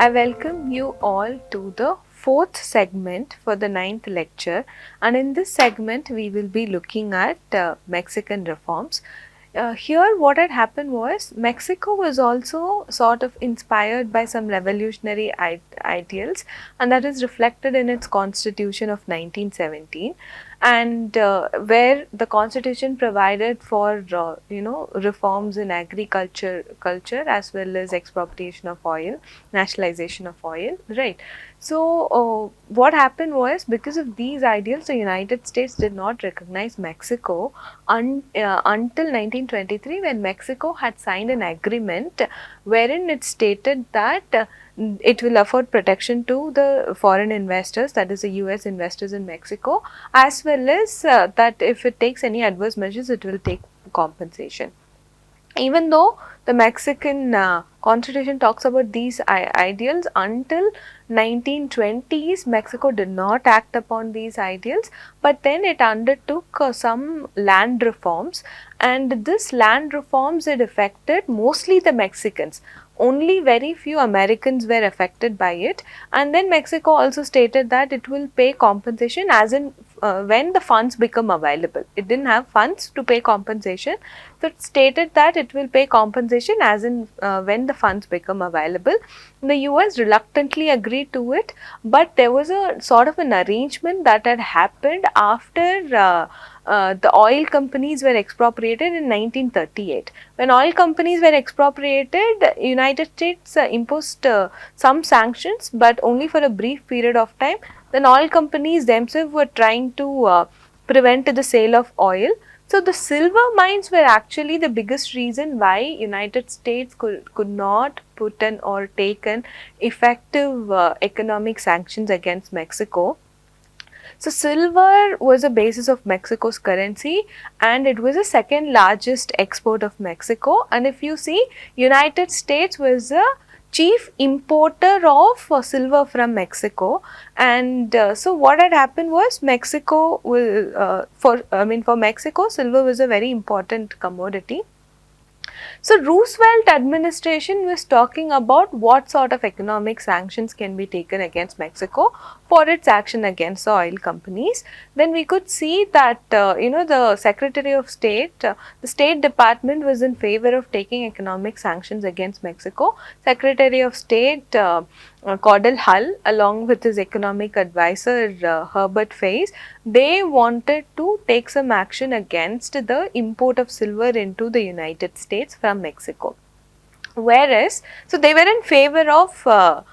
I welcome you all to the fourth segment for the ninth lecture, and in this segment we will be looking at Mexican reforms. Here what had happened was Mexico was also sort of inspired by some revolutionary ideals, and that is reflected in its constitution of 1917, and where the constitution provided for reforms in culture as well as expropriation of oil, nationalization of oil, right. So what happened was, because of these ideals, the United States did not recognize Mexico until 1923, when Mexico had signed an agreement wherein it stated that it will afford protection to the foreign investors, that is the US investors in Mexico, as well as that if it takes any adverse measures, it will take compensation. Even though the Mexican constitution talks about these ideals, until 1920s Mexico did not act upon these ideals, but then it undertook some land reforms, and this land reforms it affected mostly the Mexicans. Only very few Americans were affected by it, and then Mexico also stated that it will pay compensation as in when the funds become available. It didn't have funds to pay compensation, so it stated that it will pay compensation as in when the funds become available. The US reluctantly agreed to it, but there was a sort of an arrangement that had happened after the oil companies were expropriated in 1938. When oil companies were expropriated, United States imposed some sanctions, but only for a brief period of time. Then oil companies themselves were trying to prevent the sale of oil. So the silver mines were actually the biggest reason why United States could not put an or take an effective economic sanctions against Mexico. So silver was a basis of Mexico's currency, and it was the second largest export of Mexico. And if you see, United States was the chief importer of silver from Mexico, and so what had happened was Mexico will for Mexico, silver was a very important commodity. So Roosevelt administration was talking about what sort of economic sanctions can be taken against Mexico for its action against the oil companies. Then we could see that the Secretary of State, the State Department was in favor of taking economic sanctions against Mexico. Secretary of State Cordell Hull, along with his economic advisor Herbert Fayes, they wanted to take some action against the import of silver into the United States from Mexico. Whereas, so they were in favor of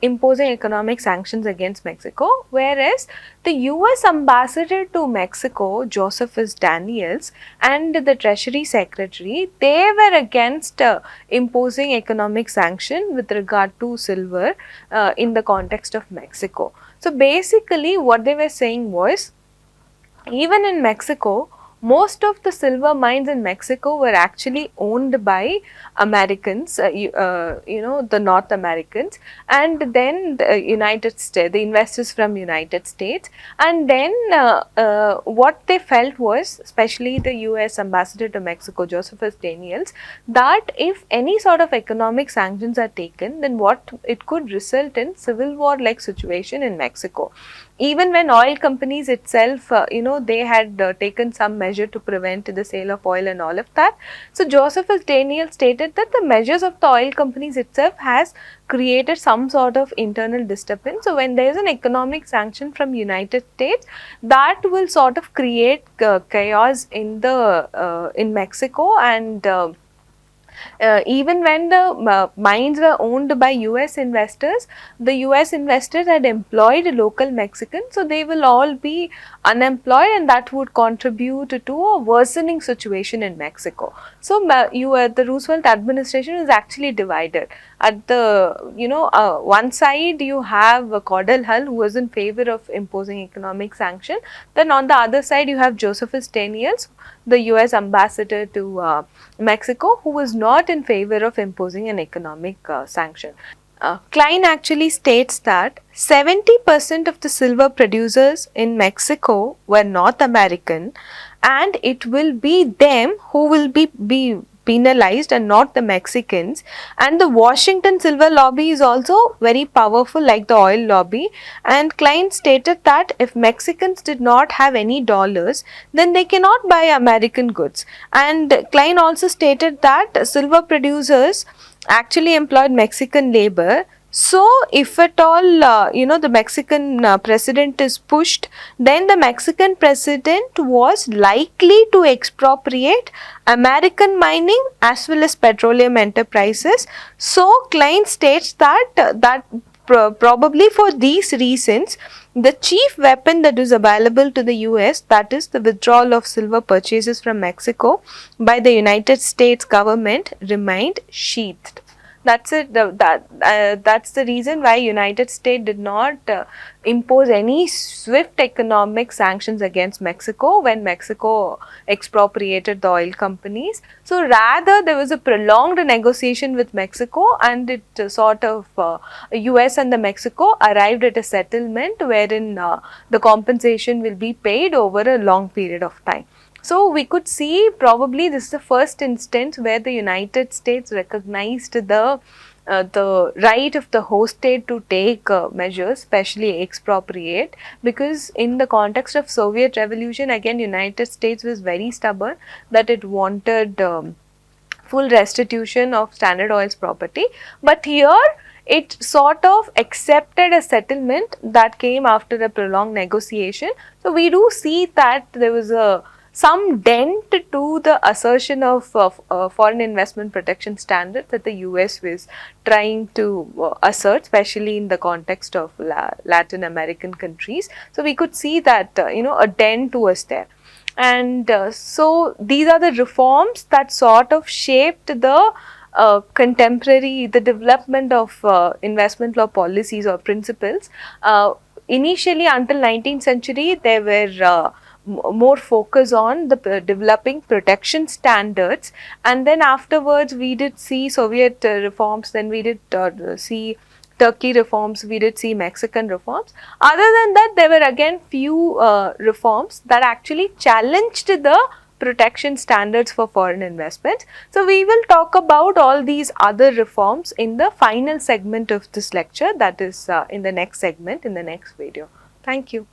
imposing economic sanctions against Mexico, whereas the US ambassador to Mexico, Josephus Daniels, and the Treasury Secretary, they were against imposing economic sanction with regard to silver in the context of Mexico. So basically what they were saying was, even in Mexico, most of the silver mines in Mexico were actually owned by Americans, the North Americans, and then the United States, the investors from United States. And then what they felt was, especially the US ambassador to Mexico, Josephus Daniels, that if any sort of economic sanctions are taken, then what it could result in civil war like situation in Mexico. Even when oil companies itself, they had taken some measure to prevent the sale of oil and all of that. So Josephus Daniels stated that the measures of the oil companies itself has created some sort of internal disturbance. So when there is an economic sanction from United States, that will sort of create chaos in Mexico, and even when the mines were owned by US investors, the US investors had employed local Mexicans, so they will all be unemployed, and that would contribute to a worsening situation in Mexico. So the Roosevelt administration is actually divided. At the one side you have Cordell Hull, who was in favor of imposing economic sanction. Then on the other side you have Josephus Daniels, the US ambassador to Mexico, who was not in favor of imposing an economic sanction. Klein actually states that 70% of the silver producers in Mexico were North American, and it will be them who will be penalized and not the Mexicans. And the Washington silver lobby is also very powerful like the oil lobby, and Klein stated that if Mexicans did not have any dollars, then they cannot buy American goods. And Klein also stated that silver producers actually employed Mexican labor. So, if at all, the Mexican president is pushed, then the Mexican president was likely to expropriate American mining as well as petroleum enterprises. So, Klein states that probably for these reasons, the chief weapon that is available to the US, that is the withdrawal of silver purchases from Mexico by the United States government, remained sheathed. That's it. That's the reason why United States did not impose any swift economic sanctions against Mexico when Mexico expropriated the oil companies. So rather, there was a prolonged negotiation with Mexico, and it sort of US and the Mexico arrived at a settlement wherein the compensation will be paid over a long period of time. So we could see probably this is the first instance where the United States recognized the right of the host state to take measures, especially expropriate, because in the context of Soviet revolution, again United States was very stubborn that it wanted full restitution of Standard Oil's property, but here it sort of accepted a settlement that came after a prolonged negotiation. So we do see that there was some dent to the assertion of foreign investment protection standard that the US was trying to assert, especially in the context of Latin American countries. So we could see that a dent was there. And so these are the reforms that sort of shaped the the development of investment law policies or principles. Initially, until 19th century, there were more focus on the developing protection standards, and then afterwards we did see Soviet reforms, then we did see Turkey reforms, we did see Mexican reforms. Other than that, there were again few reforms that actually challenged the protection standards for foreign investments. So we will talk about all these other reforms in the final segment of this lecture, that is in the next segment, in the next video. Thank you.